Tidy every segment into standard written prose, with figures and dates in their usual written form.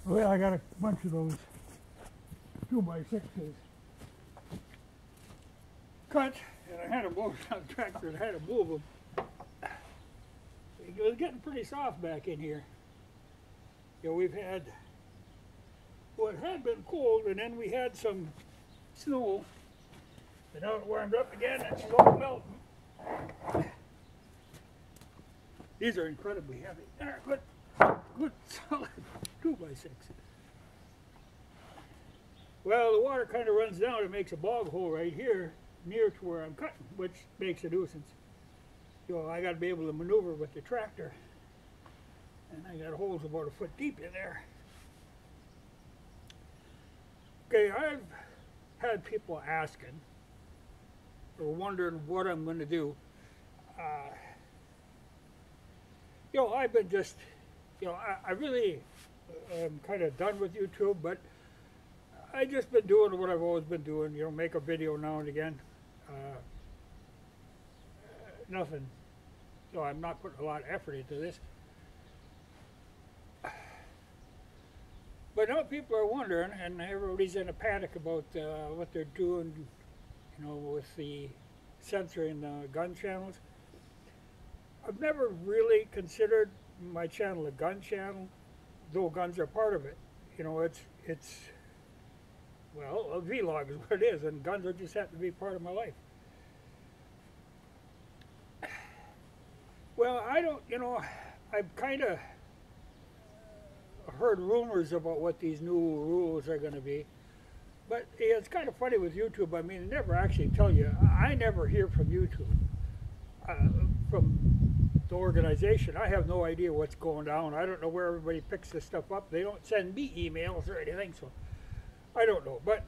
Well, I got a bunch of those 2x6s cut, and I had to move on the tractor and I had to move them. It was getting pretty soft back in here. You know, we've had, well, it had been cold, and then we had some snow, and now it warmed up again, and it's all melting. These are incredibly heavy. They're good solid 2x6. Well, the water kind of runs down. It makes a bog hole right here near to where I'm cutting, which makes a nuisance. You know, I got to be able to maneuver with the tractor, and I got holes about a foot deep in there. Okay, I've had people asking or wondering what I'm going to do. You know, I've been just, you know, I really am kind of done with YouTube, but I just been doing what I've always been doing, you know, make a video now and again. Nothing. So I'm not putting a lot of effort into this. But now people are wondering, and everybody's in a panic about what they're doing, you know, with the censoring the gun channels. I've never really considered my channel a gun channel, though guns are part of it. You know, it's well, a vlog is what it is, and guns are just have to be part of my life. Well, I don't, you know, I've kind of heard rumors about what these new rules are going to be, but it's kind of funny with YouTube. I mean, they never actually tell you. I never hear from YouTube, from the organization. I have no idea what's going down. I don't know where everybody picks this stuff up. They don't send me emails or anything, so I don't know. But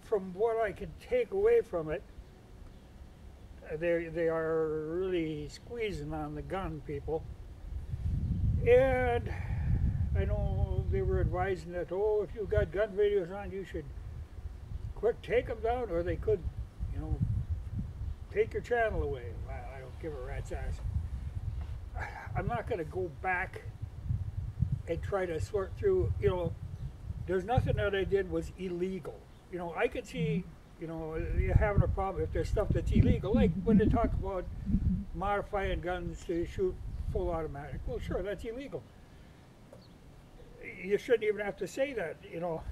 from what I can take away from it, they are really squeezing on the gun people. And I know they were advising that, oh, if you've got gun videos on, you should quick take them down, or they could, you know, take your channel away. I don't give a rat's ass. I'm not going to go back and try to sort through, you know, there's nothing that I did was illegal. You know, I could see, you know, you're having a problem if there's stuff that's illegal, like when they talk about modifying guns to shoot full automatic. Well, sure, that's illegal. You shouldn't even have to say that, you know.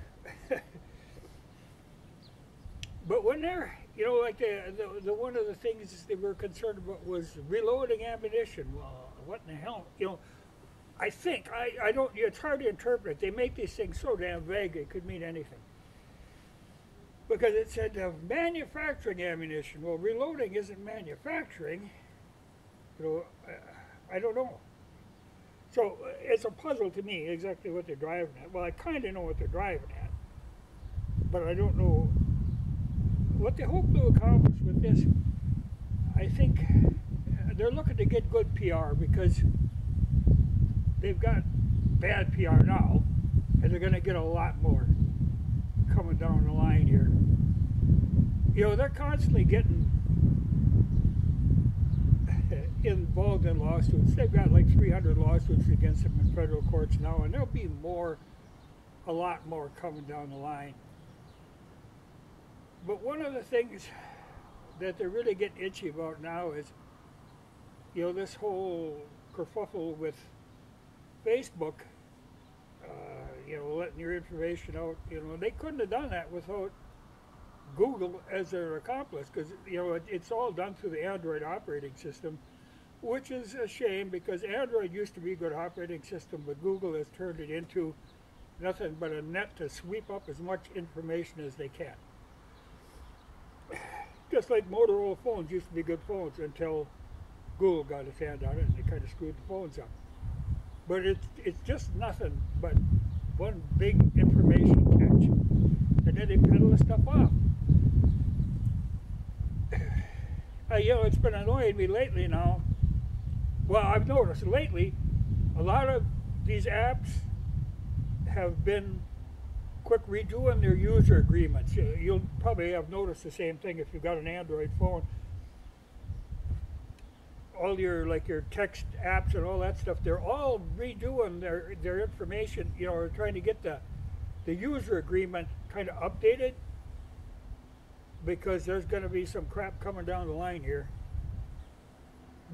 But when they're, you know, like the one of the things they were concerned about was reloading ammunition. Well, what in the hell, you know? I think I don't. It's hard to interpret. They make these things so damn vague. It could mean anything. Because it said manufacturing ammunition. Well, reloading isn't manufacturing. You know, I don't know. So it's a puzzle to me exactly what they're driving at. Well, I kind of know what they're driving at, but I don't know what they hope to accomplish with this. I think they're looking to get good PR because they've got bad PR now, and they're going to get a lot more coming down the line here. You know, they're constantly getting involved in lawsuits. They've got like 300 lawsuits against them in federal courts now, and there'll be more, a lot more coming down the line. But one of the things that they're really getting itchy about now is, you know, this whole kerfuffle with Facebook, you know, letting your information out. You know, they couldn't have done that without Google as their accomplice, because, you know, it's all done through the Android operating system, which is a shame because Android used to be a good operating system, but Google has turned it into nothing but a net to sweep up as much information as they can. Just like Motorola phones used to be good phones until Google got its hand on it and they kind of screwed the phones up. But it's just nothing but one big information catch, and then they peddle the stuff off. You know, it's been annoying me lately now. Well, I've noticed lately a lot of these apps have been quick redoing their user agreements. You'll probably have noticed the same thing if you've got an Android phone. all your like your text apps and all that stuff, they're all redoing their information, you know, or trying to get the user agreement kind of updated, because there's going to be some crap coming down the line here,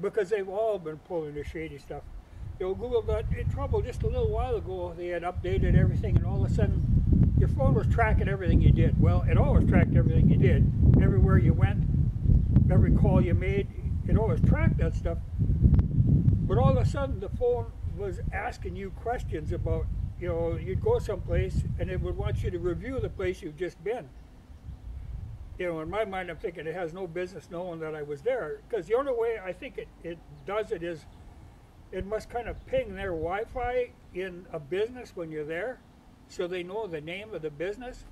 because they've all been pulling the shady stuff. You know, Google got in trouble just a little while ago. They had updated everything, and all of a sudden your phone was tracking everything you did. Well, it always tracked everything you did. Everywhere you went, every call you made, it always tracked that stuff. But all of a sudden the phone was asking you questions about, you know, you'd go someplace and it would want you to review the place you've just been. You know, in my mind, I'm thinking it has no business knowing that I was there, because the only way I think it does it is it must kind of ping their Wi-Fi in a business when you're there, so they know the name of the business.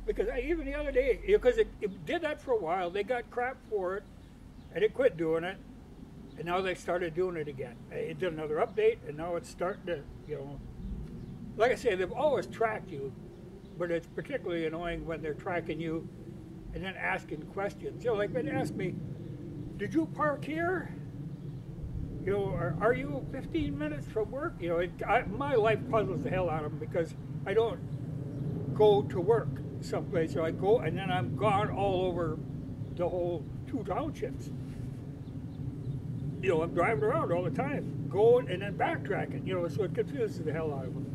Because even the other day, because it did that for a while, they got crap for it, and it quit doing it, and now they started doing it again. It did another update, and now it's starting to, you know, like I say, they've always tracked you, but it's particularly annoying when they're tracking you and then asking questions. You know, like they asked me, did you park here? You know, are you 15 minutes from work? You know, my life puzzles the hell out of them, because I don't go to work someplace. So I go and then I'm gone all over the whole 2 townships. You know, I'm driving around all the time, going and then backtracking, you know, so it confuses the hell out of them.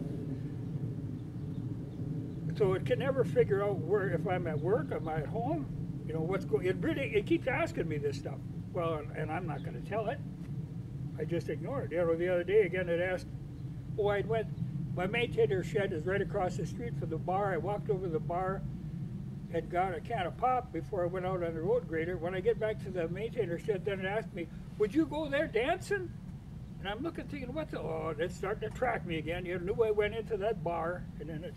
So it can never figure out where, if I'm at work, am I at home, you know, what's going, it keeps asking me this stuff. Well, and I'm not going to tell it. I just ignore it. You know, the other day again it asked, oh, I went, my maintainer shed is right across the street from the bar. I walked over to the bar and got a can of pop before I went out on the road grader. When I get back to the maintainer shed, then it asked me, would you go there dancing? And I'm looking thinking, what the, oh, it's starting to track me again. You knew I went into that bar, and then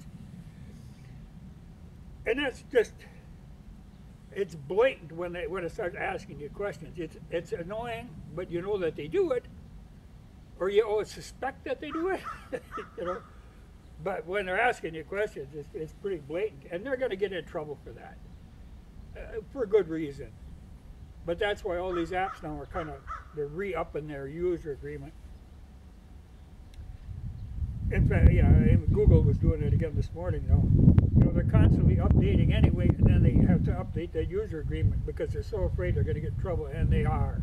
and that's just, it's blatant when it starts asking you questions. It's annoying, but you know that they do it, or you always suspect that they do it, you know. But when they're asking you questions, it's pretty blatant, and they're going to get in trouble for that, for good reason. But that's why all these apps now are kind of, they're re-upping their user agreement. In fact, yeah, Google was doing it again this morning, though. You know, they're constantly updating anyway, and then they have to update their user agreement because they're so afraid they're going to get in trouble, and they are.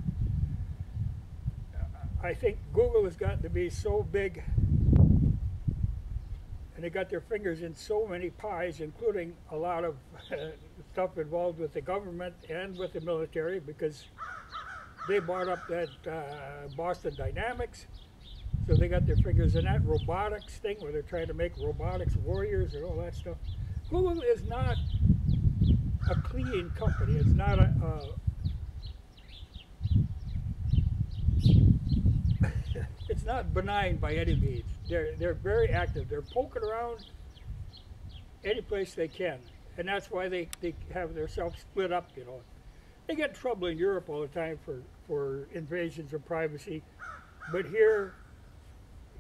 I think Google has gotten to be so big, and they got their fingers in so many pies, including a lot of stuff involved with the government and with the military, because they bought up that Boston Dynamics. So they got their fingers in that robotics thing where they're trying to make robotics warriors and all that stuff. Google is not a clean company. It's not it's not benign by any means. They're very active. They're poking around any place they can, and that's why they have themselves split up. You know, they get in trouble in Europe all the time for invasions of privacy, but here,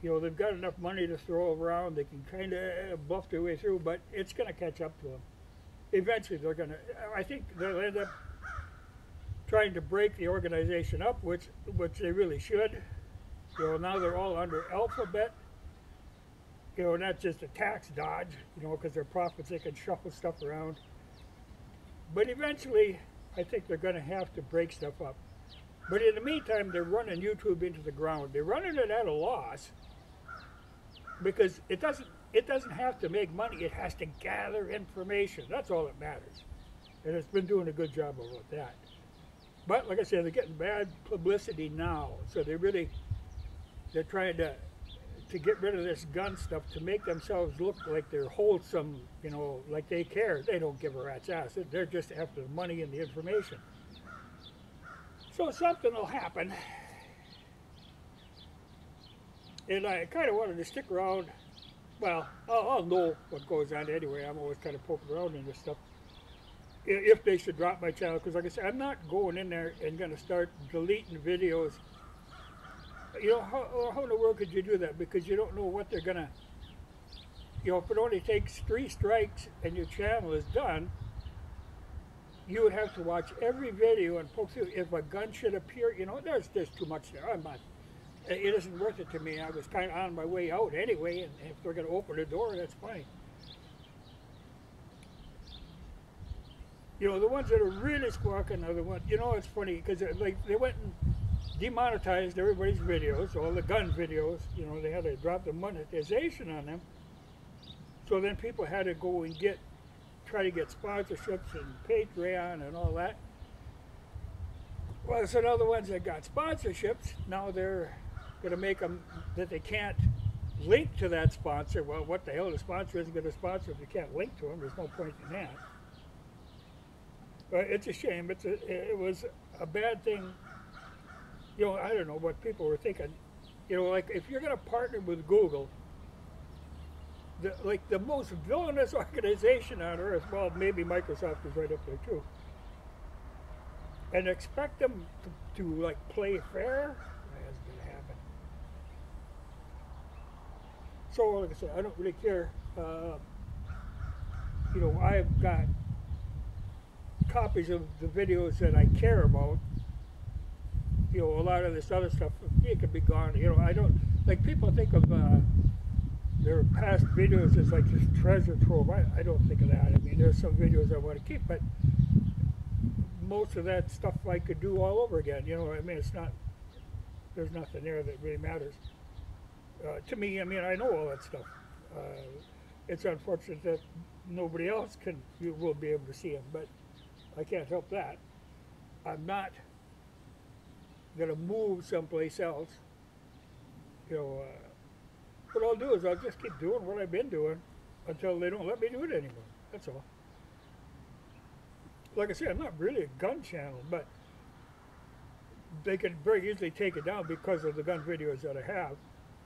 you know, they've got enough money to throw around. They can kind of bluff their way through, but it's going to catch up to them. Eventually, they're going to. I think they'll end up trying to break the organization up, which they really should. You know, now they're all under Alphabet. You know, not just a tax dodge. You know, because they're profits, they can shuffle stuff around. But eventually, I think they're going to have to break stuff up. But in the meantime, they're running YouTube into the ground. They're running it at a loss, because it doesn't have to make money. It has to gather information. That's all that matters. And it's been doing a good job about that. But like I said, they're getting bad publicity now. So they're trying to get rid of this gun stuff to make themselves look like they're wholesome, you know, like they care. They don't give a rat's ass. They're just after the money and the information. So something will happen. And I kind of wanted to stick around. Well, I'll know what goes on anyway. I'm always kind of poking around in this stuff. If they should drop my channel, because like I said, I'm not going in there and going to start deleting videos. You know, how in the world could you do that? Because you don't know what they're going to, you know, if it only takes 3 strikes and your channel is done, you would have to watch every video and poke through. If a gun should appear, there's too much there. I'm not. It isn't worth it to me. I was kind of on my way out anyway, and if they're going to open the door, that's fine. The ones that are really squawking are the ones. It's funny because like they went and demonetized everybody's videos, all the gun videos. They had to drop the monetization on them. So then people had to go and try to get sponsorships and Patreon and all that. Well, so now the ones that got sponsorships, now they're going to make them that they can't link to that sponsor. Well, what the hell, the sponsor isn't going to sponsor if you can't link to them. There's no point in that. But it's a shame. It was a bad thing. I don't know what people were thinking. Like if you're going to partner with Google, the most villainous organization on earth, well, maybe Microsoft is right up there too, and expect them to like play fair, that's going to happen. So like I said, I don't really care. I've got copies of the videos that I care about. A lot of this other stuff, it could be gone. I don't, like people think of their past videos as like this treasure trove. I don't think of that. I mean, there's some videos I want to keep, but most of that stuff I could do all over again. I mean, there's nothing there that really matters. To me, I mean, I know all that stuff. It's unfortunate that nobody else will be able to see them, but I can't help that. I'm not going to move someplace else. What I'll do is I'll just keep doing what I've been doing until they don't let me do it anymore. That's all. Like I said, I'm not really a gun channel, but they can very easily take it down because of the gun videos that I have.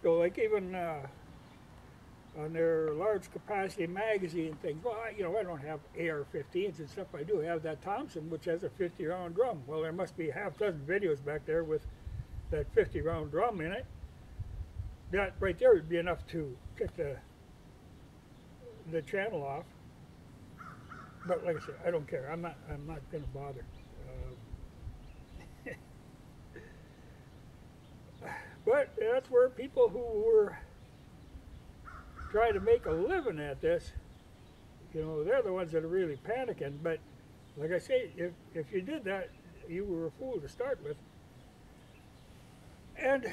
Like even on their large capacity magazine things, well, I don't have AR-15s and stuff. I do have that Thompson, which has a 50-round drum. Well, there must be a half dozen videos back there with that 50-round drum in it. That right there would be enough to kick the channel off. But like I said, I don't care. I'm not going to bother. But that's where people who were trying to make a living at this, they're the ones that are really panicking. But like I say, if you did that, you were a fool to start with. And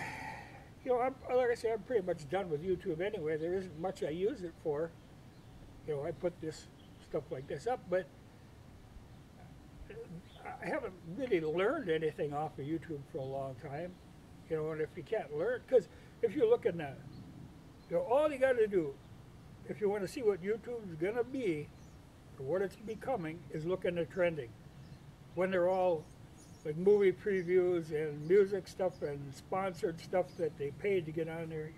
like I say, I'm pretty much done with YouTube anyway. There isn't much I use it for. I put this stuff like this up, but I haven't really learned anything off of YouTube for a long time. And if you can't learn, because if you look in that, all you got to do, if you want to see what YouTube is going to be, or what it's becoming, is look in the trending. When they're all like movie previews and music stuff and sponsored stuff that they paid to get on there,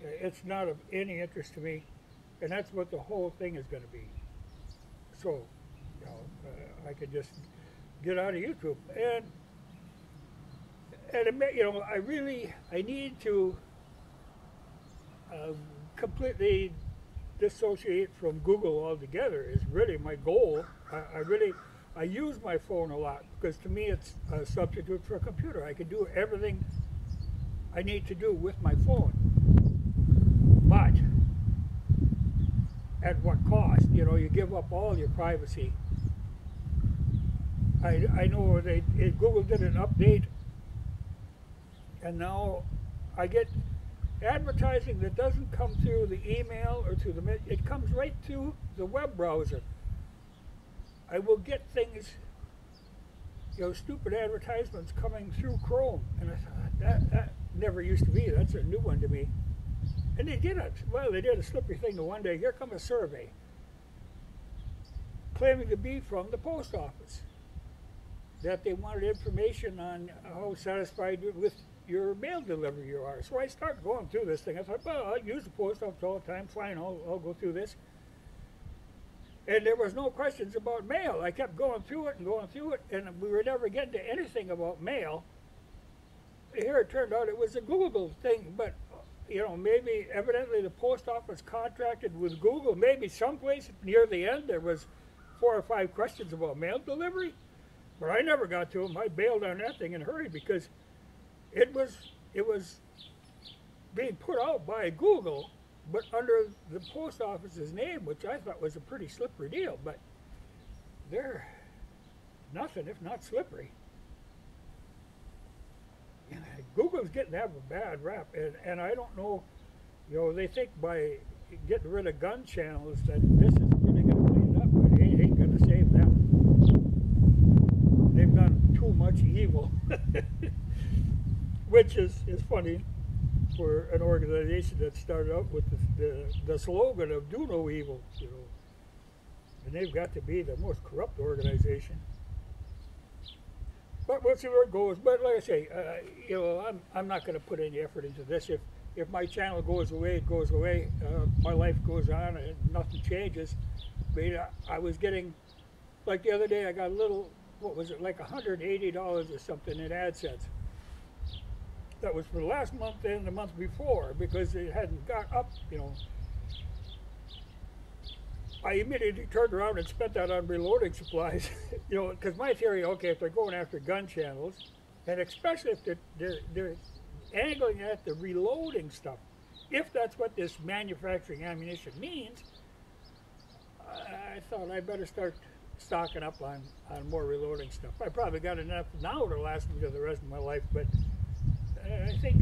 it's not of any interest to me, and that's what the whole thing is going to be. So, I could just get out of YouTube, and I need to completely dissociate from Google altogether. Is really my goal. I use my phone a lot because to me it's a substitute for a computer. I can do everything I need to do with my phone. But at what cost? You give up all your privacy. I know Google did an update, and now I get advertising that doesn't come through the email or through it comes right through the web browser. I will get things, stupid advertisements coming through Chrome, and I thought that never used to be. That's a new one to me. And they did it. Well, they did a slippery thing the one day. Here comes a survey claiming to be from the post office, that they wanted information on how satisfied with your mail delivery you are. So I started going through this thing. I thought, well, I use the post office all the time. Fine, I'll go through this. And there was no questions about mail. I kept going through it, and we were never getting to anything about mail. Here it turned out it was a Google thing, but maybe evidently the post office contracted with Google. Maybe someplace near the end there was 4 or 5 questions about mail delivery, but I never got to them. I bailed on that thing in a hurry because it was being put out by Google, but under the post office's name, which I thought was a pretty slippery deal. But they're nothing if not slippery. And Google's getting to have a bad rap, and I don't know. You know, they think by getting rid of gun channels that this is really going to clean it up, but it ain't going to save them. They've done too much evil, which is funny for an organization that started out with the slogan of "Do no evil," you know, and they've got to be the most corrupt organization. But we'll see where it goes. But like I say, you know, I'm not going to put any effort into this. If my channel goes away, it goes away. My life goes on, and nothing changes. I mean, I was getting, like the other day, I got a little, what was it, like $180 or something in AdSense. That was for the last month and the month before, because it hadn't got up, you know. I immediately turned around and spent that on reloading supplies, you know, because my theory, okay, if they're going after gun channels, and especially if they're angling at the reloading stuff, if that's what this manufacturing ammunition means, I thought I better start stocking up on more reloading stuff. I probably got enough now to last me to the rest of my life, but I think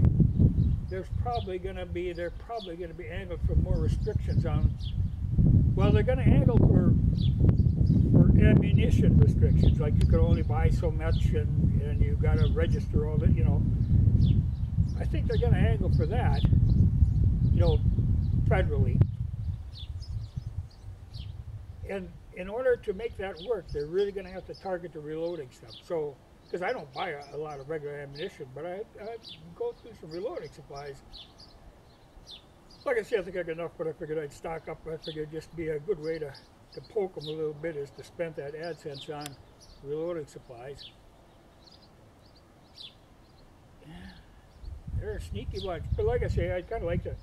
they're probably going to be angled for more restrictions on. Well, they're going to angle for ammunition restrictions, like you can only buy so much, and you've got to register all that, you know. I think they're going to angle for that, you know, federally. And in order to make that work, they're really going to have to target the reloading stuff. So, because I don't buy a lot of regular ammunition, but I go through some reloading supplies. Like I said, I think I got enough, but I figured I'd stock up. I figured it'd just be a good way to poke them a little bit is to spend that AdSense on reloading supplies. Yeah, they're a sneaky bunch. But like I say, I'd kind of like to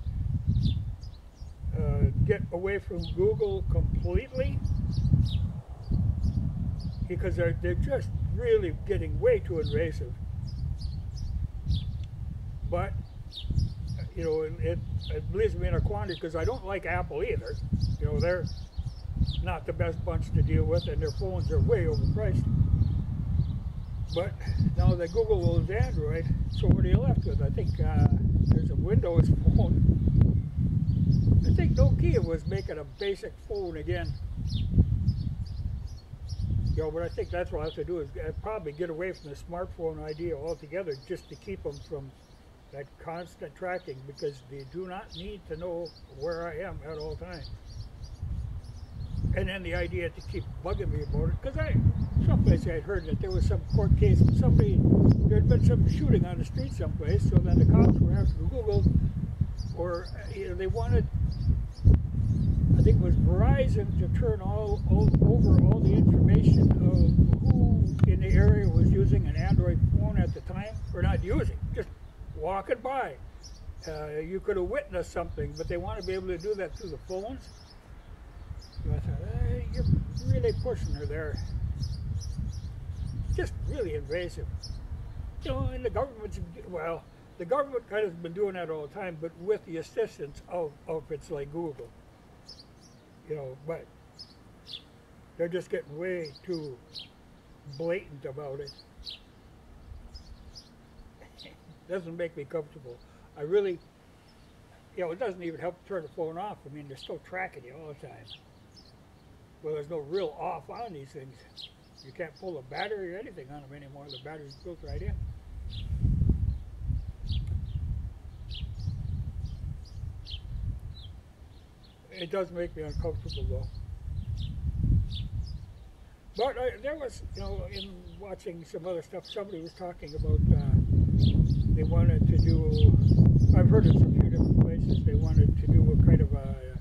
get away from Google completely, because they're just really getting way too invasive. But you know, it leaves me in a quandary because I don't like Apple either. You know, they're not the best bunch to deal with, and their phones are way overpriced. But now that Google owns Android, so what are you left with? I think there's a Windows phone. I think Nokia was making a basic phone again. You know, but I think that's what I have to do is probably get away from the smartphone idea altogether, just to keep them from that constant tracking, because they do not need to know where I am at all times. And then the idea to keep bugging me about it, because someplace I'd heard that there was some court case, there'd been some shooting on the street someplace, so then the cops were after Google, or you know, they wanted, I think it was Verizon, to turn over all the information of who in the area was using an Android phone at the time, or not using, just walking by. You could have witnessed something, but they want to be able to do that through the phones. So I thought, you're really pushing her there. Just really invasive. You know, and the government's, well, the government kind of has been doing that all the time, but with the assistance of outfits like Google. You know, but they're just getting way too blatant about it. Doesn't make me comfortable. I really, you know, it doesn't even help to turn the phone off. I mean, they're still tracking you all the time. Well, there's no real off on these things. You can't pull a battery or anything on them anymore. The battery's built right in. It does make me uncomfortable, though. But there was, you know, in watching some other stuff, somebody was talking about they wanted to do, I've heard it from a few different places, they wanted to do a kind of a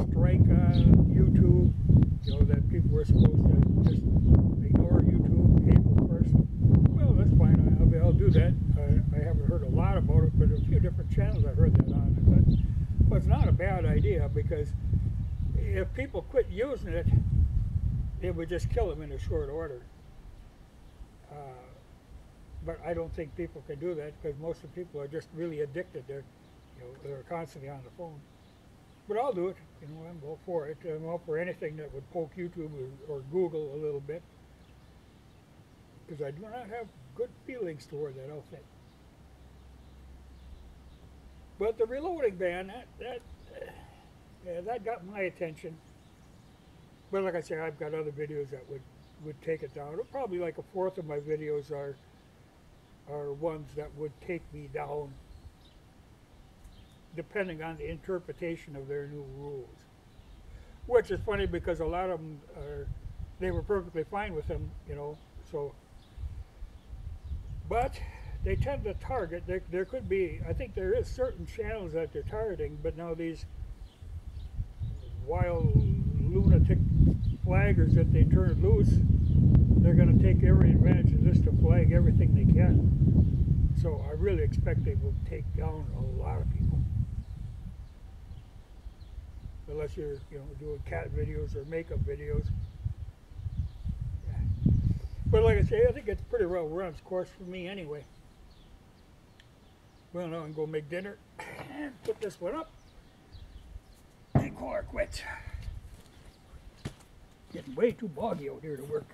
strike on YouTube, you know, that people were supposed to just ignore YouTube April 1st. Well, that's fine, I'll do that. I haven't heard a lot about it, but a few different channels I heard that on. I thought, well, it's not a bad idea, because if people quit using it, it would just kill them in a short order. Uh, but I don't think people can do that because most of the people are just really addicted. They're constantly on the phone. But I'll do it. I'm all for it. I'm all for anything that would poke YouTube or Google a little bit, because I do not have good feelings toward that outfit. But the reloading ban, that got my attention. But like I say, I've got other videos that would take it down. Probably like a fourth of my videos are ones that would take me down, depending on the interpretation of their new rules. Which is funny because a lot of them they were perfectly fine with them, so. But they tend to target, there could be, I think there is certain channels that they're targeting, but now these wild lunatic flaggers that they turn loose, they're going to take every advantage of this to flag everything they can. So I really expect they will take down a lot of people. Unless you're, doing cat videos or makeup videos. Yeah. But like I say, I think it's pretty well run its course for me anyway. Well, now I can go make dinner and put this one up and call her quits. Getting way too boggy out here to work.